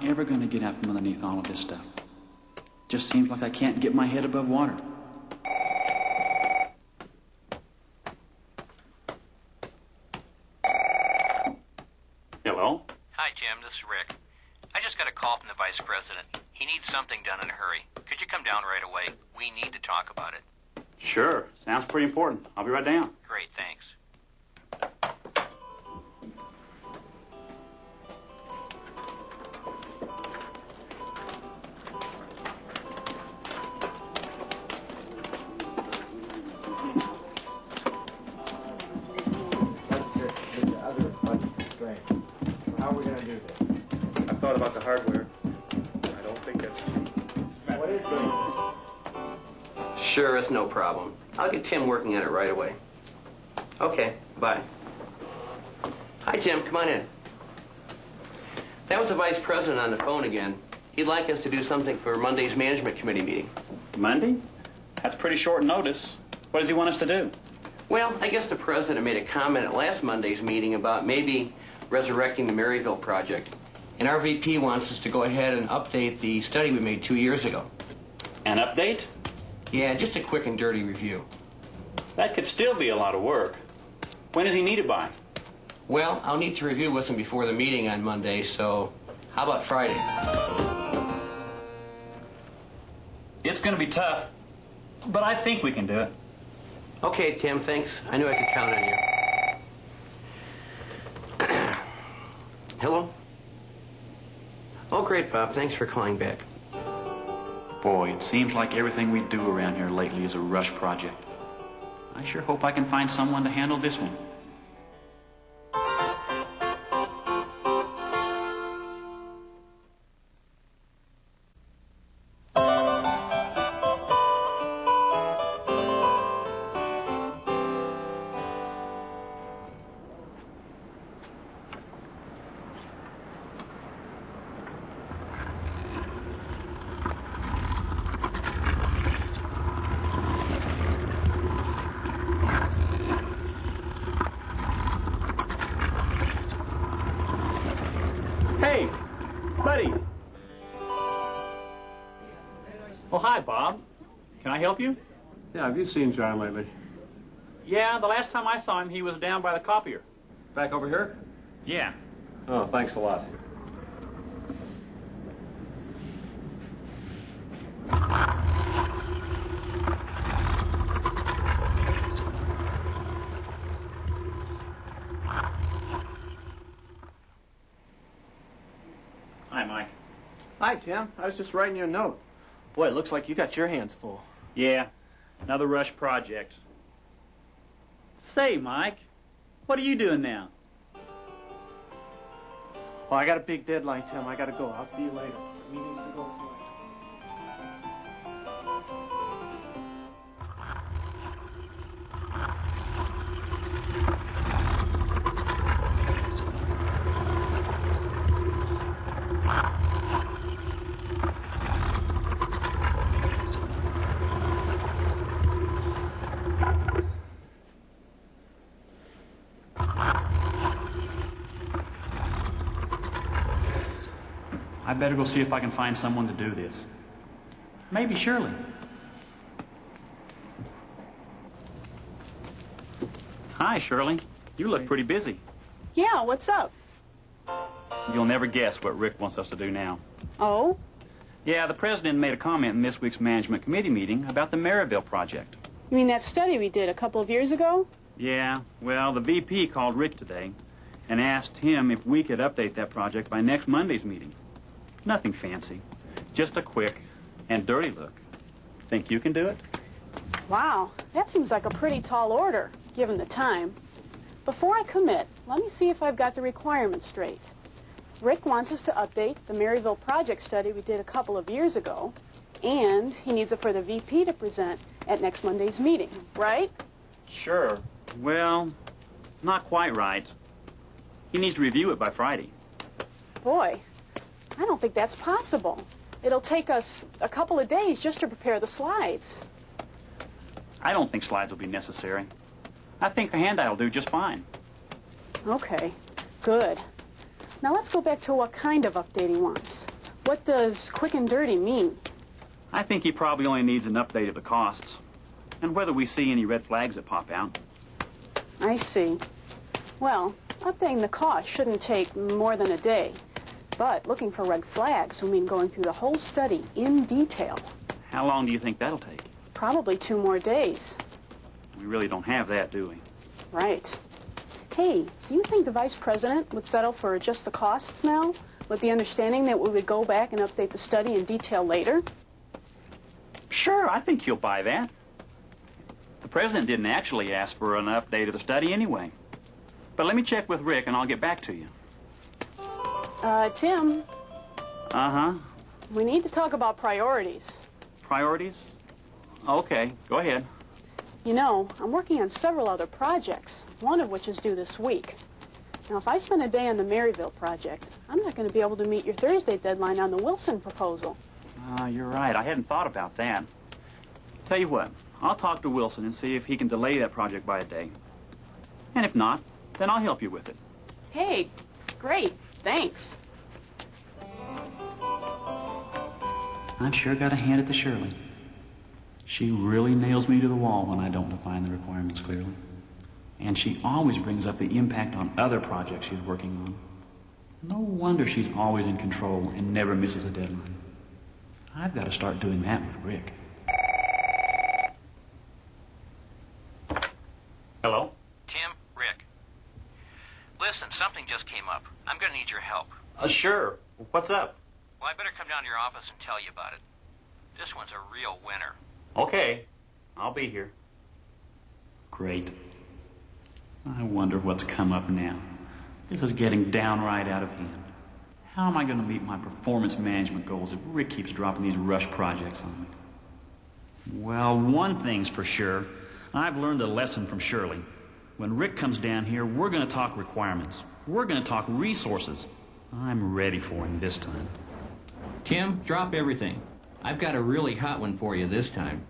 ever going to get out from underneath all of this stuff? Just seems like I can't get my head above water. Hello? Hi, Jim. This is Rick. I just got a call from the vice president. He needs something done in a hurry. Could you come down right away? We need to talk about it. Sure. Sounds pretty important. I'll be right down. Great, thanks. How are we going to do this? I've thought about the hardware. I don't think it's... What is it? Sure, it's no problem. I'll get Tim working on it right away. Okay, bye. Hi, Tim. Come on in. That was the vice president on the phone again. He'd like us to do something for Monday's management committee meeting. Monday? That's pretty short notice. What does he want us to do? Well, I guess the president made a comment at last Monday's meeting about maybe resurrecting the Maryville project. And our VP wants us to go ahead and update the study we made 2 years ago. An update? Yeah, just a quick and dirty review. That could still be a lot of work. When does he need it by? Well, I'll need to review with him before the meeting on Monday, so how about Friday? It's going to be tough, but I think we can do it. Okay, Tim, thanks. I knew I could count on you. Hello? Oh, great, Bob. Thanks for calling back. Boy, it seems like everything we do around here lately is a rush project. I sure hope I can find someone to handle this one. Hey, buddy. Oh, hi, Bob. Can I help you? Yeah, have you seen John lately? Yeah, the last time I saw him, he was down by the copier. Back over here? Yeah. Oh, thanks a lot. Hi, Mike. Hi, Tim. I was just writing you a note. Boy, it looks like you got your hands full. Yeah, another rush project. Say, Mike, what are you doing now? Well, I got a big deadline, Tim. I got to go. I'll see you later. Meeting's to go tonight. I better go see if I can find someone to do this. Maybe Shirley. Hi, Shirley. You look pretty busy. Yeah, what's up? You'll never guess what Rick wants us to do now. Oh? Yeah, the president made a comment in this week's management committee meeting about the Maryville project. You mean that study we did a couple of years ago? Yeah, well, the VP called Rick today and asked him if we could update that project by next Monday's meeting. Nothing fancy, just a quick and dirty look. Think you can do it? Wow, that seems like a pretty tall order, given the time. Before I commit, let me see if I've got the requirements straight. Rick wants us to update the Maryville project study we did a couple of years ago, and he needs it for the VP to present at next Monday's meeting, right? Sure. Well, not quite right. He needs to review it by Friday. Boy, I don't think that's possible. It'll take us a couple of days just to prepare the slides. I don't think slides will be necessary. I think the handout will do just fine. Okay, good. Now let's go back to what kind of update he wants. What does quick and dirty mean? I think he probably only needs an update of the costs and whether we see any red flags that pop out. I see. Well, updating the cost shouldn't take more than a day. But looking for red flags will mean going through the whole study in detail. How long do you think that'll take? Probably 2 more days. We really don't have that, do we? Right. Hey, do you think the vice president would settle for just the costs now, with the understanding that we would go back and update the study in detail later? Sure, I think he'll buy that. The president didn't actually ask for an update of the study anyway. But let me check with Rick and I'll get back to you. Tim. Uh-huh. We need to talk about priorities. Priorities? Okay, go ahead. You know, I'm working on several other projects, one of which is due this week. Now, if I spend a day on the Maryville project, I'm not going to be able to meet your Thursday deadline on the Wilson proposal. You're right. I hadn't thought about that. Tell you what, I'll talk to Wilson and see if he can delay that project by a day. And if not, then I'll help you with it. Hey, great. Thanks. I've sure got to hand it to Shirley. She really nails me to the wall when I don't define the requirements clearly. And she always brings up the impact on other projects she's working on. No wonder she's always in control and never misses a deadline. I've got to start doing that with Rick. Hello? Tim, Rick. Listen, something just came up. I'm going to need your help. Sure. What's up? Well, I better come down to your office and tell you about it. This one's a real winner. Okay. I'll be here. Great. I wonder what's come up now. This is getting downright out of hand. How am I going to meet my performance management goals if Rick keeps dropping these rush projects on me? Well, one thing's for sure. I've learned a lesson from Shirley. When Rick comes down here, we're going to talk requirements. We're going to talk resources. I'm ready for him this time. Tim, drop everything. I've got a really hot one for you this time.